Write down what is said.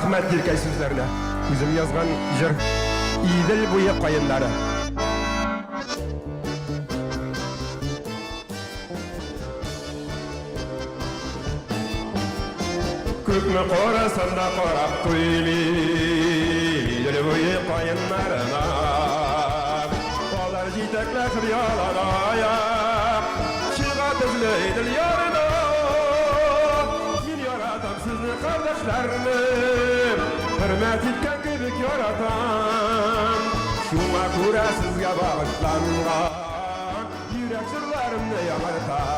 Rahmet Yirkay sözlerine. Üzüm yazgan jır İdil buyu kayınları. Kökme korasanda korap kuyli İdil buyu kayınlarına Olar jitekleşir yalanaya Çığa tezleydil yarına Min yaratam sizni kardeşlerini Hürmet etken kibik yaratan Şuna kura sizge bağışlangan Yürek sırlarımni yamartan